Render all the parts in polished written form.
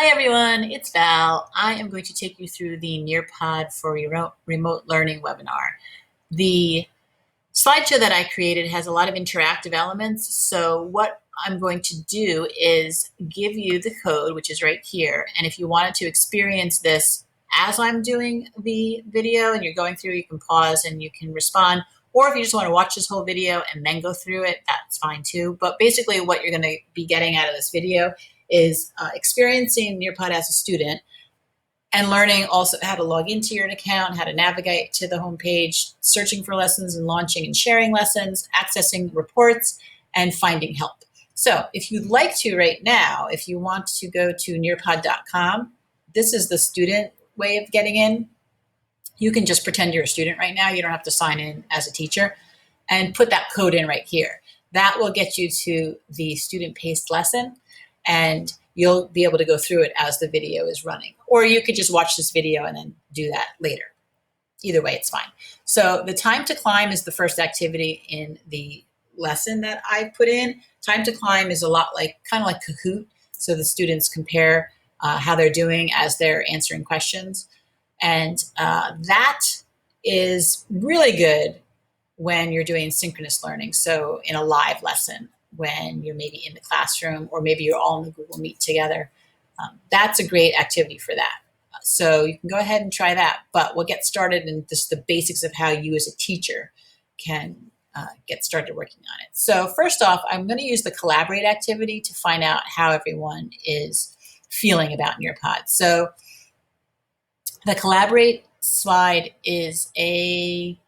Hi everyone, it's Val. I am going to take you through the Nearpod for remote learning webinar. The slideshow that I created has a lot of interactive elements. So what I'm going to do is give you the code, which is right here. And if you wanted to experience this as I'm doing the video and you're going through, you can pause and you can respond. Or if you just want to watch this whole video and then go through it, that's fine too. But basically what you're going to be getting out of this video is experiencing Nearpod as a student and learning also how to log into your account, how to navigate to the homepage, searching for lessons and launching and sharing lessons, accessing reports, and finding help. So if you'd like to right now, if you want to go to nearpod.com, this is the student way of getting in. You can just pretend you're a student right now. You don't have to sign in as a teacher and put that code in right here. That will get you to the student-paced lesson and you'll be able to go through it as the video is running. Or you could just watch this video and then do that later. Either way, it's fine. So the time to climb is the first activity in the lesson that I put in. Time to climb is a lot like, kind of like Kahoot. So the students compare how they're doing as they're answering questions. And that is really good when you're doing synchronous learning. So in a live lesson, when you're maybe in the classroom or maybe you're all in the Google Meet together, that's a great activity for that. So you can go ahead and try that, but we'll get started in just the basics of how you as a teacher can get started working on it. So first off, I'm going to use the collaborate activity to find out how everyone is feeling about Nearpod. So the collaborate slide is a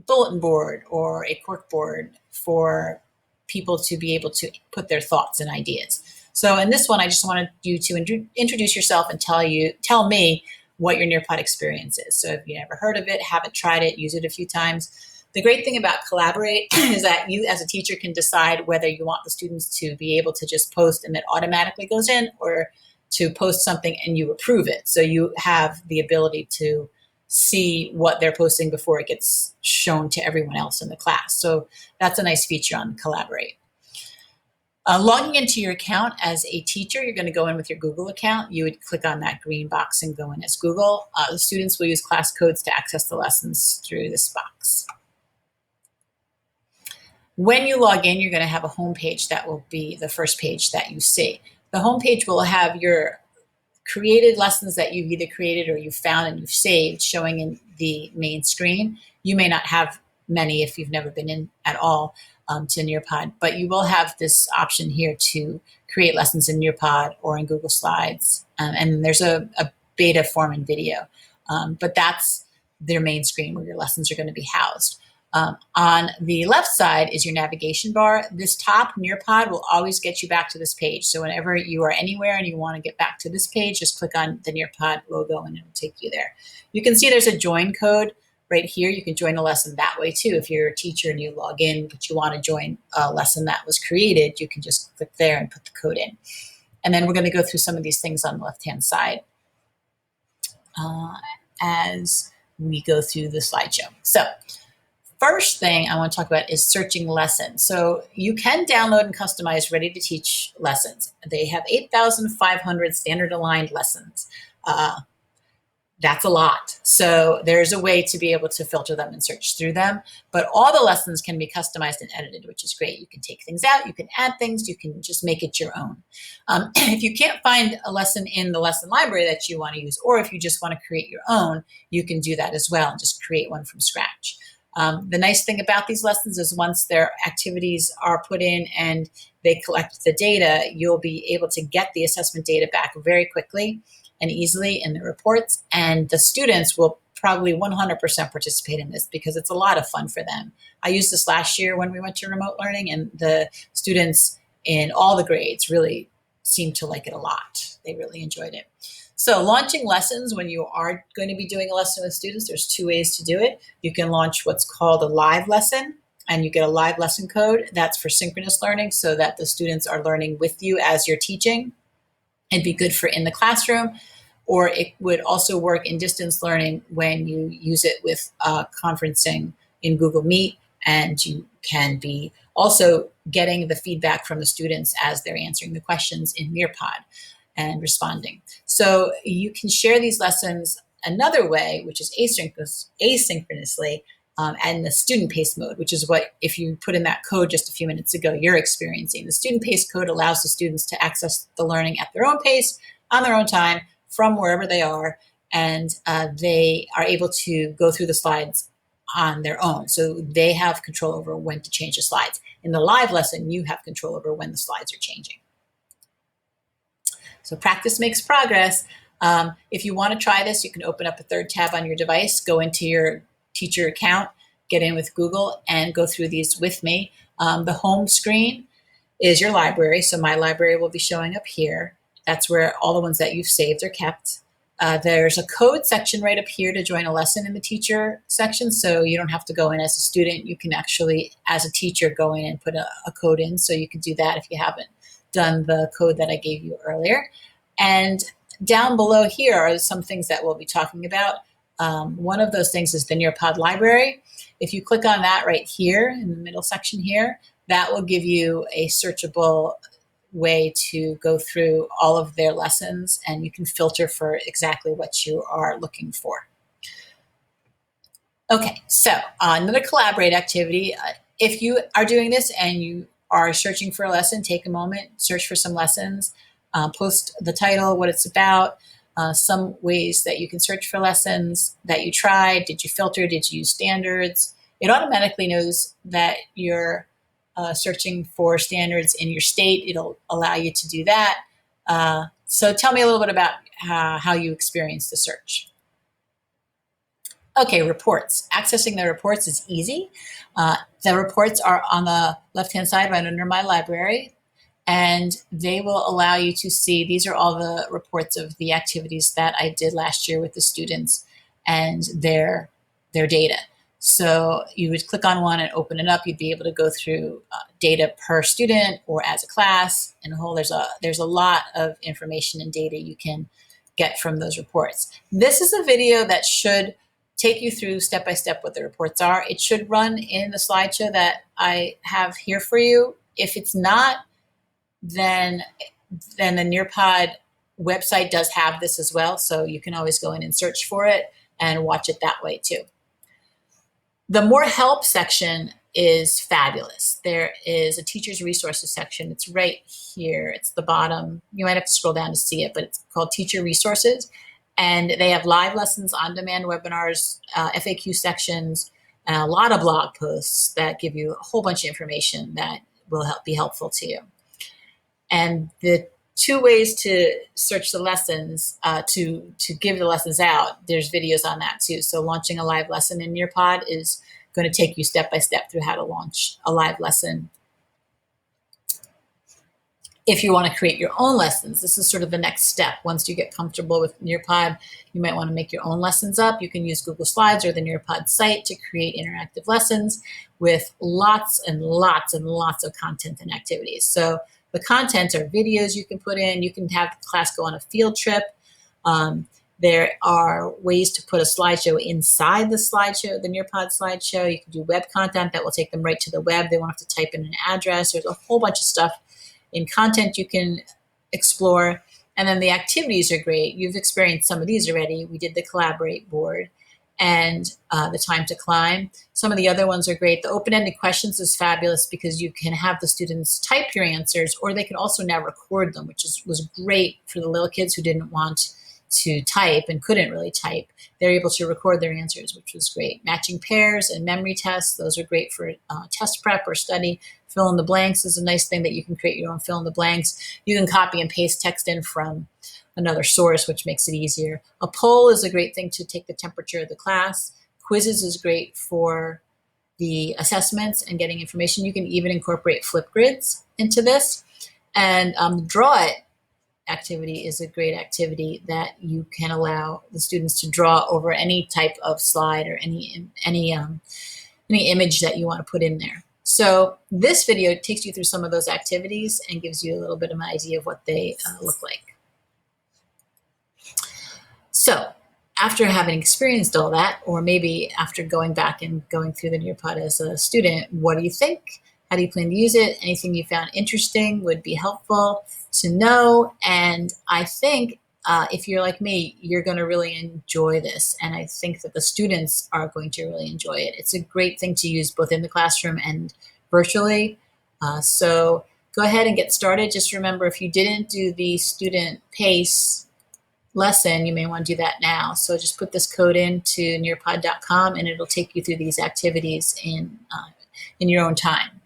bulletin board or a cork board for people to be able to put their thoughts and ideas. So in this one, I just wanted you to introduce yourself and tell me what your Nearpod experience is. So if you never heard of it, haven't tried it, use it a few times. The great thing about Collaborate is that you as a teacher can decide whether you want the students to be able to just post and it automatically goes in, or to post something and you approve it. So you have the ability to see what they're posting before it gets shown to everyone else in the class. So that's a nice feature on Collaborate. Logging into your account as a teacher, you're going to go in with your Google account. You would click on that green box and go in as Google. The students will use class codes to access the lessons through this box. When you log in, you're going to have a home page that will be the first page that you see. The home page will have your created lessons that you've either created or you've found and you've saved showing in the main screen. You may not have many if you've never been in at all to Nearpod, but you will have this option here to create lessons in Nearpod or in Google Slides. And there's a beta form and video, but that's their main screen where your lessons are going to be housed. On the left side is your navigation bar. This top Nearpod will always get you back to this page. So whenever you are anywhere and you want to get back to this page, just click on the Nearpod logo and it'll take you there. You can see there's a join code right here. You can join a lesson that way too. If you're a teacher and you log in, but you want to join a lesson that was created, you can just click there and put the code in. And then we're going to go through some of these things on the left-hand side as we go through the slideshow. So first thing I want to talk about is searching lessons. So you can download and customize ready-to-teach lessons. They have 8,500 standard aligned lessons. That's a lot. So there's a way to be able to filter them and search through them. But all the lessons can be customized and edited, which is great. You can take things out, you can add things, you can just make it your own. If you can't find a lesson in the lesson library that you want to use, or if you just want to create your own, you can do that as well and just create one from scratch. The nice thing about these lessons is once their activities are put in and they collect the data, you'll be able to get the assessment data back very quickly and easily in the reports. And the students will probably 100% participate in this because it's a lot of fun for them. I used this last year when we went to remote learning, and the students in all the grades really seemed to like it a lot. They really enjoyed it. So launching lessons, when you are going to be doing a lesson with students, there's two ways to do it. You can launch what's called a live lesson, and you get a live lesson code. That's for synchronous learning so that the students are learning with you as you're teaching. It'd be good for in the classroom, or it would also work in distance learning when you use it with conferencing in Google Meet, and you can be also getting the feedback from the students as they're answering the questions in Nearpod. and responding. So you can share these lessons another way, which is asynchronously, and the student-paced mode, which is what, if you put in that code just a few minutes ago, you're experiencing. The student-paced code allows the students to access the learning at their own pace, on their own time, from wherever they are, and they are able to go through the slides on their own. So they have control over when to change the slides. In the live lesson, you have control over when the slides are changing. So practice makes progress. If you want to try this, you can open up a third tab on your device, go into your teacher account, get in with Google, and go through these with me. The home screen is your library. So my library will be showing up here. That's where all the ones that you've saved are kept. There's a code section right up here to join a lesson in the teacher section. So you don't have to go in as a student. You can actually, as a teacher, go in and put a code in. So you can do that if you haven't done the code that I gave you earlier. And down below here are some things that we'll be talking about. One of those things is the Nearpod library. If you click on that right here in the middle section here, that will give you a searchable way to go through all of their lessons, and you can filter for exactly what you are looking for. Okay, so another collaborate activity. If you are doing this and you are searching for a lesson, take a moment, search for some lessons, post the title, what it's about, some ways that you can search for lessons that you tried. Did you filter? Did you use standards? It automatically knows that you're searching for standards in your state. It'll allow you to do that. So tell me a little bit about how you experienced the search. Okay, reports. Accessing the reports is easy. The reports are on the left-hand side right under my library, and they will allow you to see, these are all the reports of the activities that I did last year with the students and their data. So you would click on one and open it up. You'd be able to go through data per student or as a class, and there's a lot of information and data you can get from those reports. This is a video that should take you through step-by-step what the reports are. It should run in the slideshow that I have here for you. If it's not, then the Nearpod website does have this as well, so you can always go in and search for it and watch it that way too. The more help section is fabulous. There is a teacher's resources section. It's right here. It's the bottom. You might have to scroll down to see it, but it's called Teacher Resources. And they have live lessons, on-demand webinars, FAQ sections, and a lot of blog posts that give you a whole bunch of information that will be helpful to you. And the two ways to search the lessons, to give the lessons out, there's videos on that too. So launching a live lesson in Nearpod is going to take you step by step through how to launch a live lesson. If you want to create your own lessons, this is sort of the next step. Once you get comfortable with Nearpod, you might want to make your own lessons up. You can use Google Slides or the Nearpod site to create interactive lessons with lots and lots and lots of content and activities. So the content are videos you can put in. You can have the class go on a field trip. There are ways to put a slideshow inside the slideshow, the Nearpod slideshow. You can do web content that will take them right to the web. They won't have to type in an address. There's a whole bunch of stuff in content you can explore. And then the activities are great. You've experienced some of these already. We did the Collaborate board and the Time to Climb. Some of the other ones are great. The open-ended questions is fabulous because you can have the students type your answers, or they can also now record them, which was great for the little kids who didn't want to type and couldn't really type. They're able to record their answers, which was great. Matching pairs and memory tests, those are great for test prep or study. Fill in the blanks is a nice thing that you can create your own fill in the blanks. You can copy and paste text in from another source, which makes it easier. A poll is a great thing to take the temperature of the class. Quizzes is great for the assessments and getting information. You can even incorporate Flipgrids into this. And Draw It activity is a great activity that you can allow the students to draw over any type of slide or any image that you want to put in there. So this video takes you through some of those activities and gives you a little bit of an idea of what they look like. So after having experienced all that, or maybe after going back and going through the Nearpod as a student, what do you think? How do you plan to use it? Anything you found interesting would be helpful to know. And I think if you're like me, you're going to really enjoy this. And I think that the students are going to really enjoy it. It's a great thing to use both in the classroom and virtually. So go ahead and get started. Just remember, if you didn't do the student PACE lesson, you may want to do that now. So just put this code into nearpod.com and it'll take you through these activities in your own time.